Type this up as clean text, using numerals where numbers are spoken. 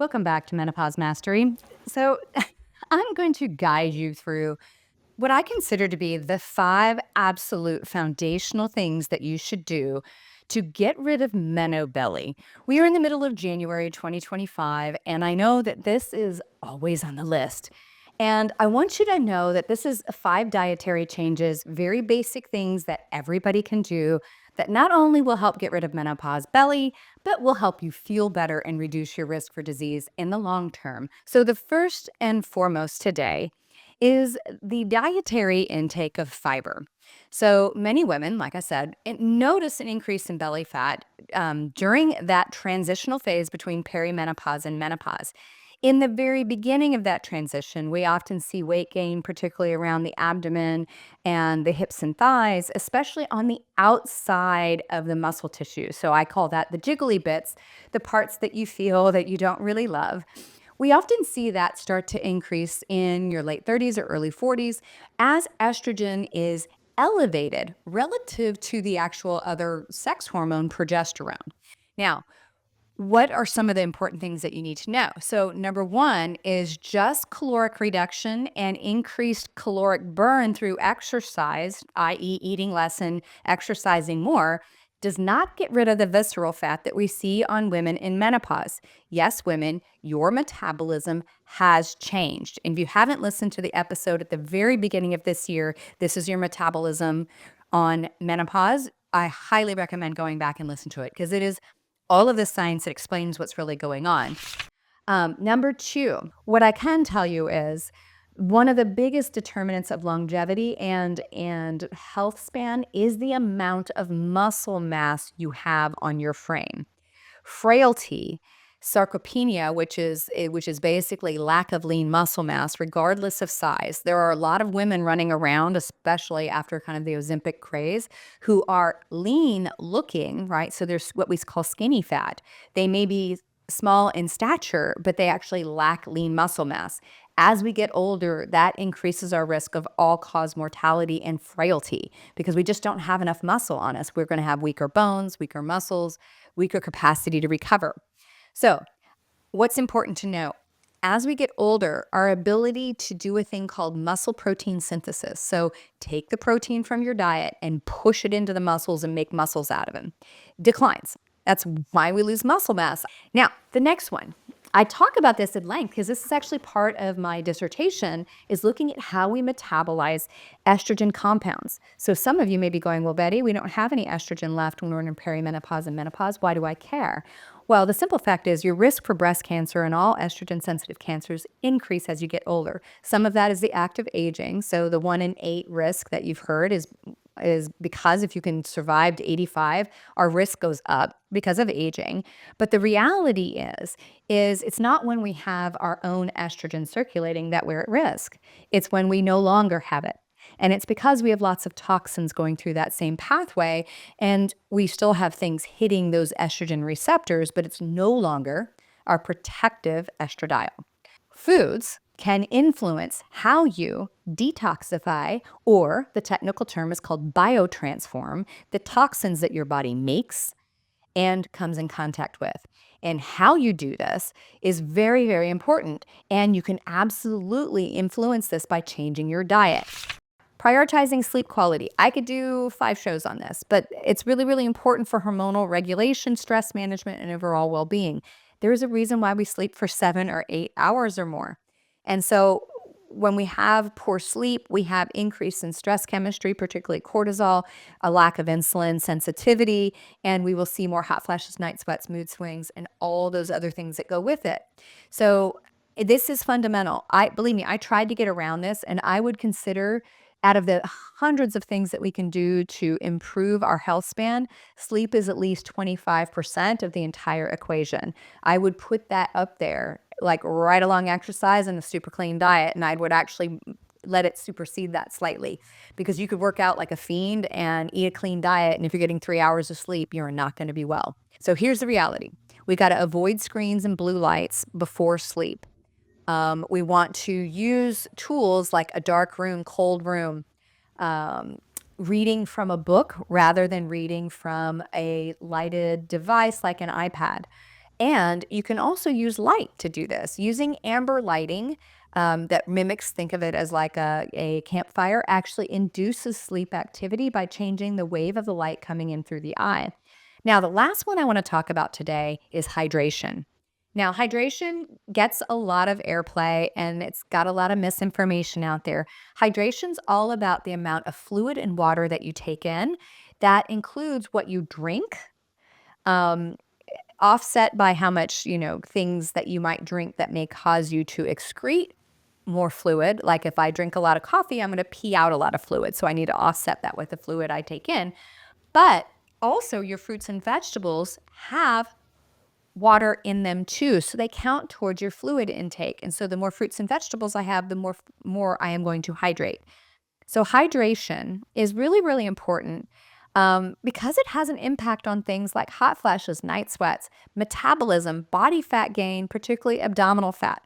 Welcome back to Menopause Mastery. So, I'm going to guide you through what I consider to be the 5 absolute foundational things that you should do to get rid of MenoBelly. We are in the middle of January 2025, and I know that this is always on the list. And I want you to know that this is 5 dietary changes, very basic things that everybody can do that not only will help get rid of menopause belly, but will help you feel better and reduce your risk for disease in the long term. So, the first and foremost today is the dietary intake of fiber. So many women, like I said, notice an increase in belly fat during that transitional phase between perimenopause and menopause. In the very beginning of that transition, we often see weight gain, particularly around the abdomen and the hips and thighs, especially on the outside of the muscle tissue. So I call that the jiggly bits, the parts that you feel that you don't really love. We often see that start to increase in your late 30s or early 40s as estrogen is elevated relative to the actual other sex hormone, progesterone. Now, what are some of the important things that you need to know? So, number one is just caloric reduction and increased caloric burn through exercise, i.e., eating less and exercising more, does not get rid of the visceral fat that we see on women in menopause. Yes, women, your metabolism has changed. And if you haven't listened to the episode at the very beginning of this year, this is your metabolism on menopause, I highly recommend going back and listen to it because it is all of this science that explains what's really going on. Number two, what I can tell you is one of the biggest determinants of longevity and health span is the amount of muscle mass you have on your frame. Frailty, sarcopenia, which is basically lack of lean muscle mass, regardless of size. There are a lot of women running around, especially after kind of the Ozempic craze, who are lean looking, right? So there's what we call skinny fat. They may be small in stature, but they actually lack lean muscle mass. As we get older, that increases our risk of all-cause mortality and frailty because we just don't have enough muscle on us. We're going to have weaker bones, weaker muscles, weaker capacity to recover. So, what's important to know? As we get older, our ability to do a thing called muscle protein synthesis, so take the protein from your diet and push it into the muscles and make muscles out of them, declines. That's why we lose muscle mass. Now, the next one. I talk about this at length because this is actually part of my dissertation is looking at how we metabolize estrogen compounds. So some of you may be going, well, Betty, we don't have any estrogen left when we're in perimenopause and menopause. Why do I care? Well, the simple fact is your risk for breast cancer and all estrogen-sensitive cancers increase as you get older. Some of that is the active aging. So the 1 in 8 risk that you've heard is because if you can survive to 85, our risk goes up because of aging. But the reality is it's not when we have our own estrogen circulating that we're at risk. It's when we no longer have it. And it's because we have lots of toxins going through that same pathway, and we still have things hitting those estrogen receptors, but it's no longer our protective estradiol. Foods can influence how you detoxify, or the technical term is called biotransform, the toxins that your body makes and comes in contact with. And how you do this is very, very important. And you can absolutely influence this by changing your diet. Prioritizing sleep quality. I could do 5 shows on this, but it's really, really important for hormonal regulation, stress management, and overall well-being. There is a reason why we sleep for 7 or 8 hours or more. And so when we have poor sleep, we have increase in stress chemistry, particularly cortisol, a lack of insulin sensitivity, and we will see more hot flashes, night sweats, mood swings, and all those other things that go with it. So this is fundamental. Believe me, I tried to get around this, and I would consider out of the hundreds of things that we can do to improve our health span, sleep is at least 25% of the entire equation. I would put that up there, like right along exercise and a super clean diet, and I would actually let it supersede that slightly because you could work out like a fiend and eat a clean diet, and if you're getting 3 hours of sleep, you're not going to be well. So here's the reality. We got to avoid screens and blue lights before sleep. We want to use tools like a dark room, cold room, reading from a book rather than reading from a lighted device like an iPad. And you can also use light to do this. Using amber lighting that mimics, think of it as like a campfire, actually induces sleep activity by changing the wave of the light coming in through the eye. Now, the last one I want to talk about today is hydration. Now, hydration gets a lot of airplay and it's got a lot of misinformation out there. Hydration's all about the amount of fluid and water that you take in. That includes what you drink, um, offset by how much, things that you might drink that may cause you to excrete more fluid. Like if I drink a lot of coffee, I'm going to pee out a lot of fluid. So I need to offset that with the fluid I take in. But also, your fruits and vegetables have water in them too. So they count towards your fluid intake. And so the more fruits and vegetables I have, the more I am going to hydrate. So hydration is really, really important because it has an impact on things like hot flashes, night sweats, metabolism, body fat gain, particularly abdominal fat.